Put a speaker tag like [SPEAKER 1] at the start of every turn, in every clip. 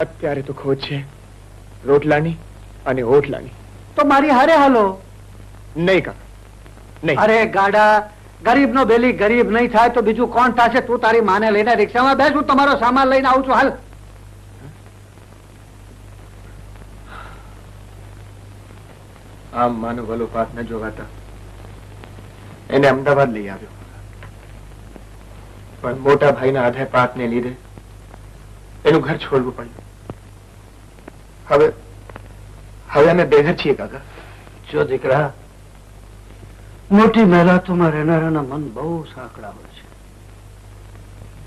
[SPEAKER 1] અત્યારે તો ખોજ છે રોટલાની અને ઓટલાની.
[SPEAKER 2] તો મારી હારે હાલો.
[SPEAKER 1] નહીં કાકા, નહીં.
[SPEAKER 2] અરે ગાડા, ગરીબ નો બેલી ગરીબ નહીં થાય તો બીજું કોણ થશે? તું તારી માને લઈને રિક્ષામાં બેસ, હું તમારો સામાન લઈને આવું છું. હાલ.
[SPEAKER 1] આમ માનું ભલું પાક ન જોવાતા એને અમદાવાદ લઈ આવ્યો, પણ મોટા ભાઈના આધે પાકને લીધે એનું ઘર છોડવું પડ્યું. હવે અમે બેઘર છીએ કાકા.
[SPEAKER 2] જો દીકરા, મોટી મહેલાતોમાં રહેનારાના મન બહુ સાંકડા હોય છે.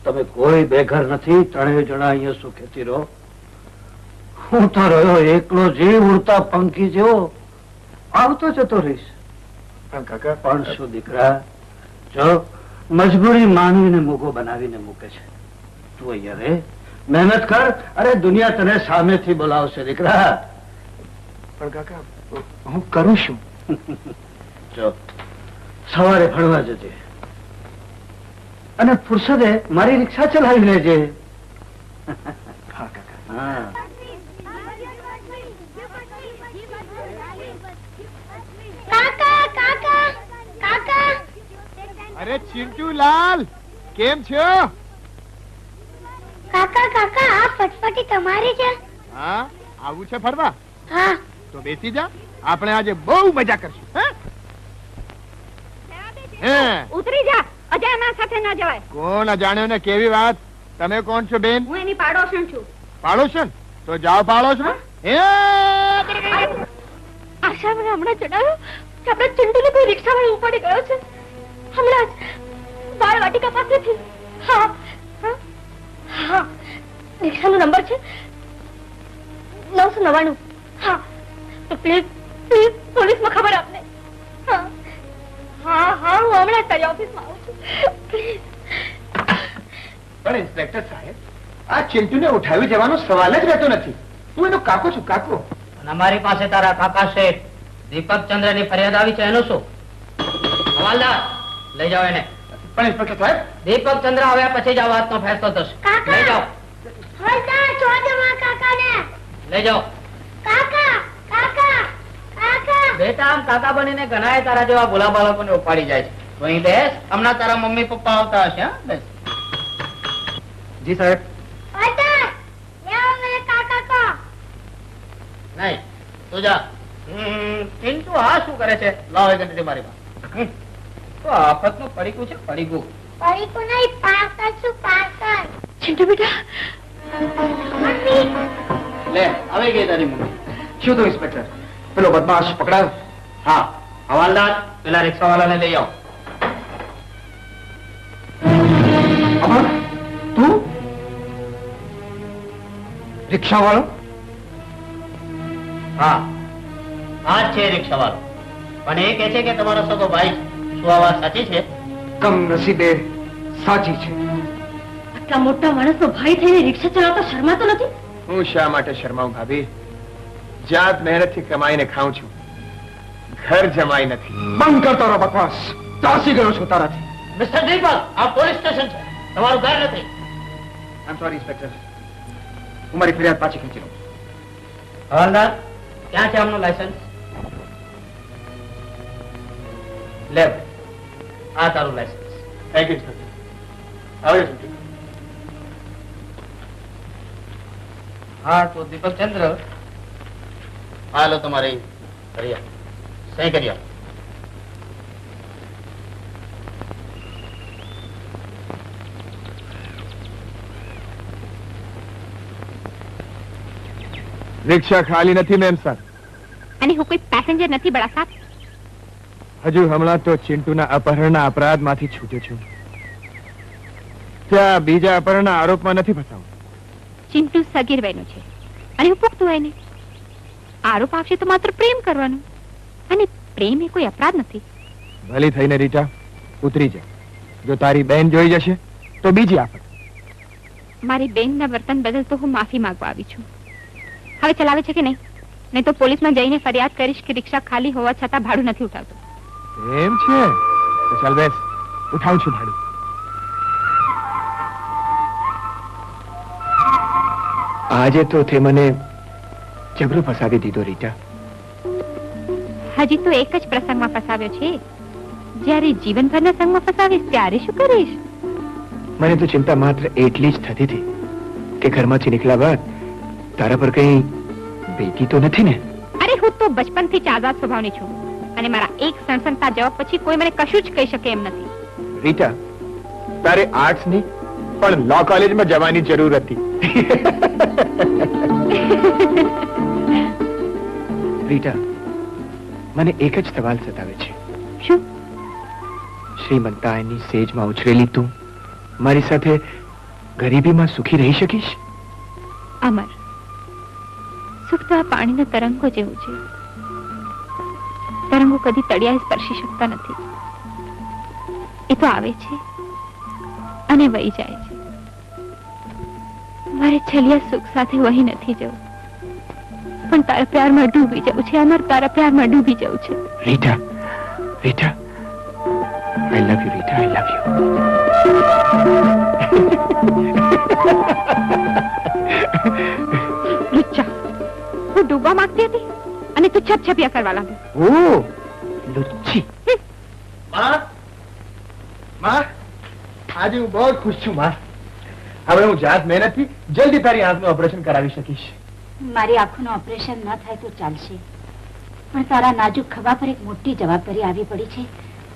[SPEAKER 2] તમે કોઈ બેઘર નથી, ત્રણેય જણા અહીંયા સુખેથી રહો. હું તો રહ્યો એકલો જીવ ઉડતા પંખી જેવો, આવતો જતો રહીશ.
[SPEAKER 1] પણ કાકા,
[SPEAKER 2] પણ શું દીકરા, જો મજબૂરી માનવીને મૂગો બનાવીને મૂકે છે. તું અહીંયા રે, મહેનત કર. અરે દુનિયા તને સામેથી બોલાવશે દીકરા.
[SPEAKER 1] પણ કાકા, હું કરું શું?
[SPEAKER 2] જો સવારે ભણવા જજે અને ફુરસદે મારી રિક્ષા ચલાવી લેજે.
[SPEAKER 1] હા કાકા.
[SPEAKER 2] હા.
[SPEAKER 3] કાકા કાકા કાકા.
[SPEAKER 1] અરે ચિંટુ લાલ, કેમ છો?
[SPEAKER 3] કાકા કાકા, આ ફટફટી તમારી છે?
[SPEAKER 1] હા, આવું છે ફરવા?
[SPEAKER 3] હા.
[SPEAKER 1] તો બેસી જા, આપણે આજે બહુ મજા કરશું. હે?
[SPEAKER 3] ઉતરી જા, અજાણા સાથે ના જવાય.
[SPEAKER 1] કોણ અજાણ્યો ને કેવી વાત? તમે કોણ છો બેન?
[SPEAKER 3] હું એની પાડોશણ છું.
[SPEAKER 1] પાડોશન? તો જાઓ પાડોશમાં. હે?
[SPEAKER 3] આશા મને હમણાં જણાવ્યું કે આપણે ચિંટુને કોઈ રિક્ષા વાળો ઉપાડી ગયો છે. હમણાં જ બાળ વાટિકા પાસેથી. હા હા હા, રિક્ષાનો નંબર છે 999. હા, તો પ્લીઝ પ્લીઝ પોલીસમાં ખબર આપને. હા હા હા, હું હમણાં જ તારી ઓફિસમાં આવું છું. પ્લીઝ.
[SPEAKER 1] પણ ઇન્સ્પેક્ટર સાહેબ, આ ચિંટુને ઉઠાવી જવાનો સવાલ જ રહેતો નથી. હું એનો કાકો છું, કાકો.
[SPEAKER 4] અમારી પાસે તારા કાકા શેઠ દીપક ચંદ્ર ની ફરિયાદ આવી છે, એનું શું? હવાલદાર, લઈ જાઓ એને.
[SPEAKER 1] પણ ઇન્સ્પેક્ટર સાહેબ,
[SPEAKER 4] દીપક ચંદ્ર આવ્યા પછી જ આ વાતનો ફેસલો થશે.
[SPEAKER 3] કાકા.
[SPEAKER 4] લઈ જાઓ,
[SPEAKER 3] હળતા છોડ માં કાકાને.
[SPEAKER 4] લઈ જાઓ.
[SPEAKER 3] કાકા કાકા કાકા.
[SPEAKER 4] બેટા, આમ કાકા બનીને ઘણાએ તારા જેવા ભોલા બાળકોને ઉપાડી જાય છે. તો અહીં બેસ, હમણાં તારા મમ્મી પપ્પા આવતા હશે. હા, બેસ.
[SPEAKER 1] જી સાહેબ.
[SPEAKER 3] હળતા લે આવો મને કાકા કો.
[SPEAKER 4] નહીં, તું જા. ચિંટુ આ શું કરે છે? લાવ એ ગંદકી મારી પાસે. તો આફતનું પડીકું છે, પડીકું.
[SPEAKER 3] પરીકુ નહીં, પાર્સલ છું, પાર્સલ. ચિંટુ બેટા. મમ્મી.
[SPEAKER 4] લે, આવી ગઈ તારી મમ્મી.
[SPEAKER 1] શું થયું ઇન્સ્પેક્ટર? પેલો બદમાશ પકડાયો?
[SPEAKER 4] હા, હવાલદાર, પેલા રિક્ષા વાળાને લઈ આવો.
[SPEAKER 1] અમર, તું રિક્ષા વાળો?
[SPEAKER 4] હા, આ જ છે રિક્ષા વાળો. પણ એ કે છે કે તમારો સગો ભાઈ. શું આ વાત સાચી છે?
[SPEAKER 1] કમ નસીબે સાચી છે.
[SPEAKER 3] આટલા મોટા માણસનો ભાઈ થઈને રિક્ષા ચલાવતા શરમાતો નથી?
[SPEAKER 1] હું શા માટે શરમાઉં ભાભી? જાત મહેનતથી કમાઈને ખાઉં છું, ઘર જમાઈ નથી. બંધ કર તારો બકવાસ, ત્રાસી ગયો છું તારાથી.
[SPEAKER 4] મિસ્ટર દીપક, આ પોલીસ સ્ટેશન છે, તમારું ઘર નથી.
[SPEAKER 1] આઈ એમ સોરી ઇન્સ્પેક્ટર, હું મારી ફરિયાદ પાછી ખેંચી લઉં.
[SPEAKER 4] હવાલદાર, ક્યાં છે આમનું લાયસન્સ? લે, આ તારું લાયસન્સ.
[SPEAKER 1] Thank you inspector. આવજો ચિંટુ.
[SPEAKER 4] હા, તો દીપક ચંદ્ર, હાલો તમારી ફરિયાદ સહી કરી આવો.
[SPEAKER 1] રિક્ષા ખાલી નથી મેમ સર.
[SPEAKER 3] અને હું કોઈ પેસેન્જર નથી બડા સાહેબ.
[SPEAKER 1] હજુ હમણાં તો ચિંટુના અપહરણના અપરાધમાંથી છૂટ્યો છું. ત્યાં બીજા અપહરણના આરોપમાં નથી ફસાવું.
[SPEAKER 3] ચિંટુ સગીર બહેનો છે અને હું પુખ્ત વયને. આરોપ આવશે તો માત્ર પ્રેમ કરવાનો, અને પ્રેમ એ કોઈ અપરાધ નથી.
[SPEAKER 1] ભલી થઈને રીટા, ઉતરી જા. જો તારી બેન જોઈ જશે તો બીજી આફત.
[SPEAKER 3] મારી બેનના વર્તન બદલ તો હું માફી માંગવા આવી છું. હવે ચલાવે છે કે નહીં? નહીં તો પોલીસમાં જઈને ફરિયાદ કરીશ કે રિક્ષા ખાલી હોવા છતાં ભાડું નથી ઉઠાવતો.
[SPEAKER 1] એમ છે તો ચાલ બેસ, ઉઠાવું છું ભાડું. આજે તો તે મને જબરો ફસાવી દીધો રીટા.
[SPEAKER 3] હજી તો એક જ પ્રસંગમાં ફસાવ્યો છે. જ્યારે જીવનભરના સંગમાં ફસાવીશ ત્યારે શું કરીશ?
[SPEAKER 1] મને તો ચિંતા માત્ર એટલી જ થતી હતી કે ઘરમાંથી નીકળ્યા બાદ તારા પર કઈ બેટી તો નથી ને?
[SPEAKER 3] અરે હું તો બચપનથી જ આઝાદ સ્વભાવની છું અને મારા એક સણસણતા જવાબ પછી કોઈ મને કશું જ કહી શકે એમ નથી.
[SPEAKER 1] રીટા, તારે આર્ટ્સ ની પણ લો કોલેજમાં જવાની જરૂર હતી. રીટા, મને એક જ સવાલ સતાવે છે.
[SPEAKER 3] શું?
[SPEAKER 1] શ્રીમંતાઈની સેજમાં ઉછરેલી તું મારી સાથે ગરીબીમાં સુખી રહી શકીશ?
[SPEAKER 3] અમર, સુખ તો આ પાણીના તરંગો જેવું છે. તરંગો કદી તળિયાએ સ્પર્શી શકતા નથી. એ તો આવે છે અને વહી જાય છે. મારે છલિયા સુખ સાથે વહી નથી જવું, પણ તારા પ્યારમાં ડૂબી જવું છે. અમર, તારા પ્યારમાં ડૂબી જવું છે.
[SPEAKER 1] Rita, Rita, I love you, Rita, I love you.
[SPEAKER 3] લુચ્ચા, હું ડૂબવા માંગતી હતી અને તું છપછપિયા કરવા લાગ્યો.
[SPEAKER 1] ઓહ, લુચ્ચી. માં, માં, આજે હું બહુ ખુશ છું માં. હવે હું જાત મહેનતથી જલ્દી તારી આંખનું ઓપરેશન કરાવી શકીશ.
[SPEAKER 5] મારી આંખોનું ઓપરેશન ન થાય તો ચાલશે, પણ તારા નાજુક ખભા પર એક મોટી જવાબદારી આવી પડી છે.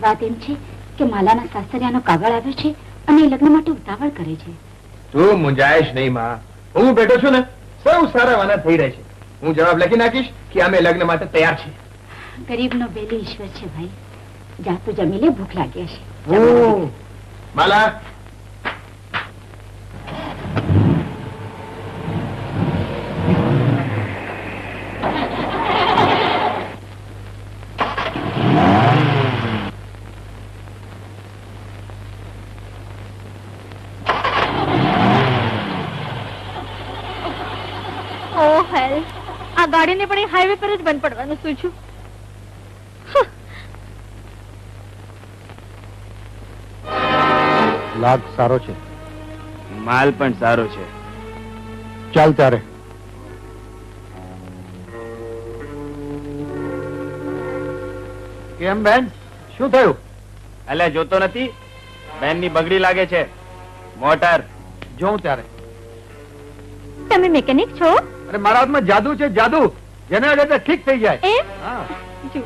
[SPEAKER 5] વાત એમ છે કે માલાના સાસરિયાનો કાગળ આવ્યો છે અને એ લગ્ન માટે ઉતાવળ કરે છે.
[SPEAKER 1] તું મુંજાઈશ નહીં માં. હું બેઠો છું ને, સૌ સારા વાના થઈ રહે છે. હું જવાબ લખી નાખીશ કે અમે લગ્ન માટે તૈયાર છીએ.
[SPEAKER 5] ગરીબનો બેલી ઈશ્વર છે ભાઈ. જા તું જમી લે, ભૂખ લાગી હશે.
[SPEAKER 1] ઓહ, માલા,
[SPEAKER 3] આ ગાડીને પણ હાઈવે પર જ બંધ પડવાનું શું છું?
[SPEAKER 2] લાગ સારો છે,
[SPEAKER 1] માલ પણ સારો છે.
[SPEAKER 2] ચાલ તારે.
[SPEAKER 1] કેમ બેન, શું થયું?
[SPEAKER 4] અલ્યા જોતો નથી, બેન ની બગડી લાગે છે. મોટર
[SPEAKER 1] જોઉં ત્યારે.
[SPEAKER 3] તમે મેકેનિક છો?
[SPEAKER 1] અરે મારા હાથમાં જાદુ છે, જાદુ. જેને એટલે ઠીક થઈ જાય.
[SPEAKER 3] એમ?
[SPEAKER 1] હા.
[SPEAKER 3] જો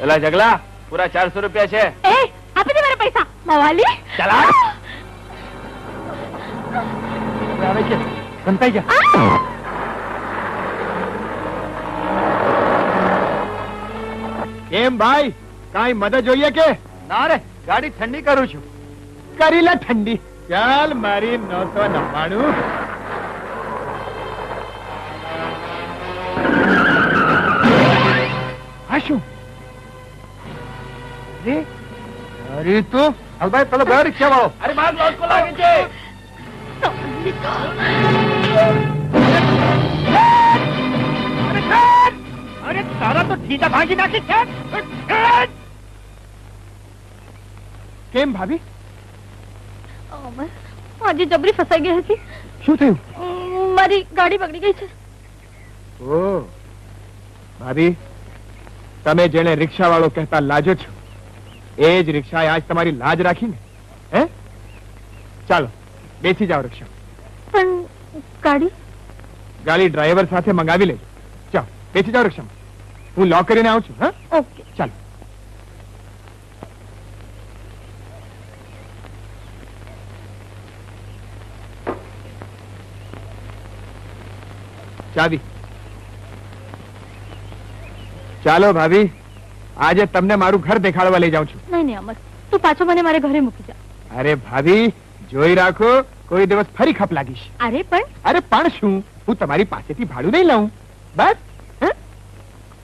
[SPEAKER 4] એલા જગલા, પૂરા 400 રૂપિયા છે.
[SPEAKER 3] એ આપી દે મારા પૈસા. મવાલી,
[SPEAKER 4] ચલા.
[SPEAKER 1] આવે છે, સંતાઈ જા. કેમ ભાઈ, કાંઈ મદદ જોઈએ કે?
[SPEAKER 4] ના રે, ગાડી ઠંડી કરું છું.
[SPEAKER 1] કરી લે ઠંડી. ચાલ મારી 999. આ શું? અરે તો હલભાઈ, પેલો ગયો રિક્ષા વાળો.
[SPEAKER 4] અરે માર લોટ કો લાગે છે. અરે તારા તો ઠીકા ભાંગી નાખી છે.
[SPEAKER 1] કેમ ભાભી,
[SPEAKER 3] અમર, આજે જબરી ફસાઈ ગઈ હતી.
[SPEAKER 1] શું થયું?
[SPEAKER 3] મારી ગાડી બગડી ગઈ છે.
[SPEAKER 1] ઓ ભાભી, તમે જેને રિક્ષા વાળો કહેતા લાજો છો, એ જ રિક્ષાએ આજ તમારી લાજ રાખીને. હે, ચાલો બેસી જાઓ રિક્ષા.
[SPEAKER 3] પણ ગાડી
[SPEAKER 1] ગાડી ડ્રાઈવર સાથે મંગાવી લેજો. ચાલો બેસી જાઓ રિક્ષામાં. હું લોક કરીને આવું છું. હા,
[SPEAKER 3] ઓકે.
[SPEAKER 1] ચાલો. ચાવી. ચાલો ભાભી, આજે તમને મારું ઘર દેખાડવા લઈ જાઉં છું.
[SPEAKER 3] નહીં નહીં અમર, તું પાછો મને મારે ઘરે મૂકી જા.
[SPEAKER 1] અરે ભાભી, જોઈ રાખો, કોઈ દિવસ ફરી ખપ લાગીશ.
[SPEAKER 3] અરે પણ
[SPEAKER 1] અરે પણ શું, હું તમારી પાસેથી ભાડું નહીં લઉં. બસ હે?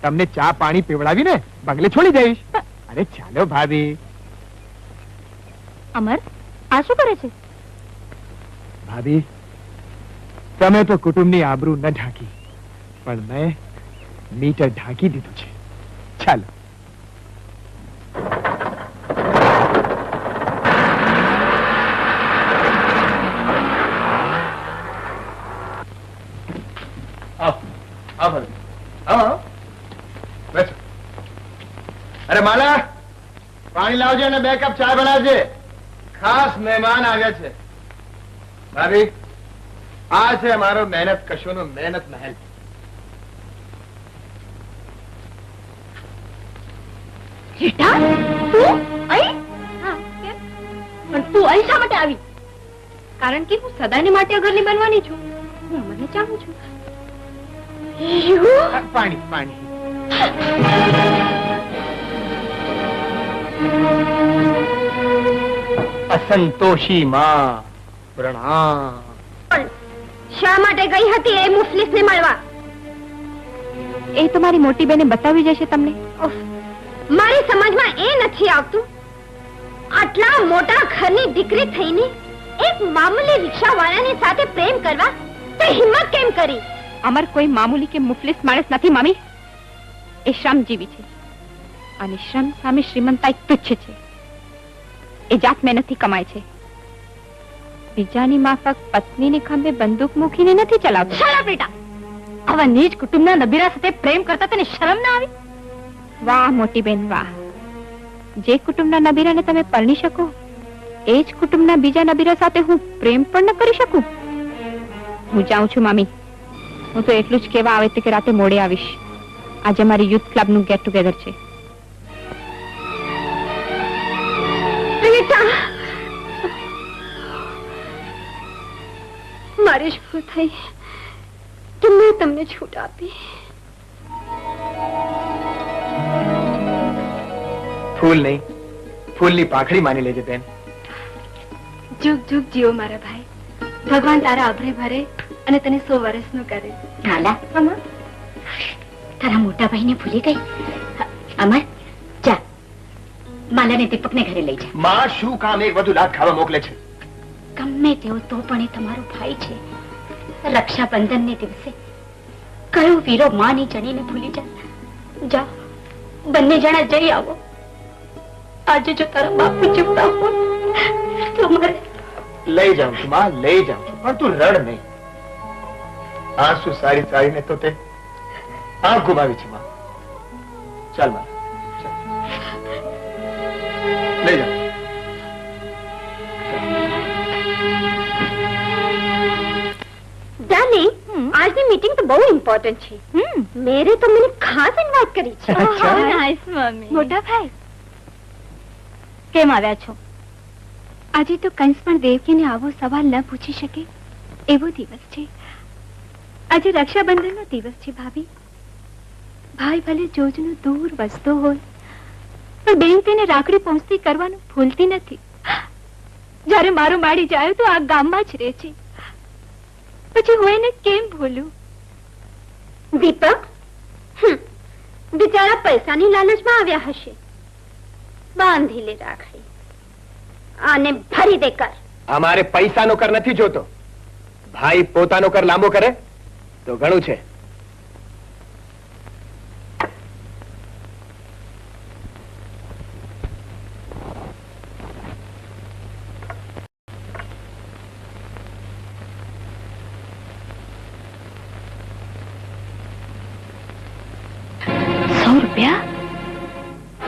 [SPEAKER 1] તમને ચા પાણી પીવડાવીને બંગલે છોડી દઈશ. અરે ચાલો ભાભી.
[SPEAKER 3] અમર, આ શું કરે છે?
[SPEAKER 1] ભાભી, તમે તો કુટુંબની આબરૂ ન ઢાંકી, પણ મેં મીટર ઢાંકી દીધું છે. ચાલો. આવજે અને 2 કપ ચા બનાવજે. ખાસ મહેમાન આવ્યા છે. ભાભી, આ છે મારો મહેનત કશોનો મહેનત મહેલ.
[SPEAKER 3] રીટા, તું અહીં? હા, કેમ? પણ તું અહીં શા માટે આવી? કારણ કે હું સદાને માટે અગરની બનવાની છું. હું અમરને ચાહું છું.
[SPEAKER 1] પાણી પાણી. અસંતોષી માં પ્રણામ.
[SPEAKER 3] પણ શા માટે ગઈ હતી એ મુફલિસને મળવા? એ તો મારી મોટી બેને બતાવી જશે તમને. મારી સમજમાં એ નથી આવતું, આટલા મોટા ઘરની દીકરી થઈને એક મામૂલી રિક્ષાવાળાની સાથે પ્રેમ કરવા તે હિંમત કેમ કરી? અમર કોઈ મામૂલી કે મુફલિસ માણસ નથી મામી. એ શ્રમજીવી છે અને શ્રમ સામે શ્રીમંતાઈ તુચ્છ છે. એ જાત મહેનતથી કમાય છે. બીજાની માફક પત્નીની ખંભે બંદૂક મૂકીને નથી ચલાવતો. શરમ બેટા! આવા નીચ કુટુંબના નબીરા સાથે પ્રેમ કરતા તને શરમ ના આવી? વાહ મોટી બેન વાહ! જે કુટુંબના નબીરાને તમે પરણી શકો એ જ કુટુંબના બીજા નબીરા સાથે હું પ્રેમ પણ ન કરી શકું. હું જાઉં છું મામી. હું તો એટલું જ કહેવા આવે કે રાતે મોડે આવીશ. આજે મારી યુથ ક્લબનું ગેટ ટુગેધર છે. મારી જ ભૂલ થઈ કે મેં તમને છૂટ આપી.
[SPEAKER 1] ફૂલ નહીં, ફૂલની પાંખડી માની લેજે બેન.
[SPEAKER 3] જુગ જુગ જીવો મારા ભાઈ. ભગવાન તારા અભરે ભરે અને તને 100 વર્ષનું કરે.
[SPEAKER 5] નાલા, તારા મોટા ભાઈને ભૂલી ગઈ? અમર, જા માલાને દીપકને ઘરે લઈ જા.
[SPEAKER 1] માં શું કામ એક વધુ લાત ખાવા મોકલે છે?
[SPEAKER 5] ગમે તેવો તો પણ એ તમારો ભાઈ છે. રક્ષાબંધનને દિવસે કયો વીરો માની જણીને ભૂલી જાય. જા, બંને જણા જઈ આવો. આજે જો તારા બાપુ જીવતા હોય તો મારે.
[SPEAKER 1] લઈ જાઉં છું માં, લઈ જાઉં છું, પણ તું રડ નહીં. આંસુ સારી સારીને તો તે આંખ ગુમાવી છે માં. ચાલ માં, લઈ જાઉં.
[SPEAKER 3] डार्लिंग, આજની મીટિંગ તો બહુ ઇમ્પોર્ટન્ટ છે. મેરે તો મને ખાસ ઇન્વાઇટ કરી છે. Nice mummy. મોટા ભાઈ કેમ આવ્યા છો? આજે તો કંસ પણ દેવકીને આવો સવાલ ન પૂછી શકે એવો દિવસ છે. આજે રક્ષાબંધનનો દિવસ છે ભાભી. ભાઈ ભલે જોજનો દૂર વસતો હોય પણ બેન તેને રાખડી પહોંચતી કરવાનું ભૂલતી નથી. જ્યારે મારો માડી જાય તો આ ગામમાં જ રહે છે. પછી હું એને કેમ ભૂલું? દીપક બિચારા પૈસાની લાલચમાં આવ્યા હશે. બાંધી લે રાખડી આને ભરી દે કર.
[SPEAKER 1] અમારે પૈસાનો કર નથી જોતો. ભાઈ પોતાનો કર લાંબો કરે તો ઘણું છે.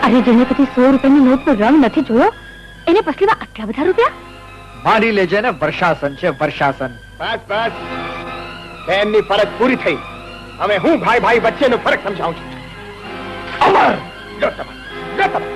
[SPEAKER 3] અરે જેને પછી 100 રૂપિયાની નોટ નો રંગ નથી જોયો એને પસલીમાં આટલા બધા રૂપિયા?
[SPEAKER 2] માની લેજે ને, વર્ષાસન છે વર્ષાસન.
[SPEAKER 1] બસ બસ, બેનની ફરજ પૂરી થઈ. હવે હું ભાઈ ભાઈ વચ્ચેનો ફરક સમજાવું છું. અમર, લો તમે, લો તમે.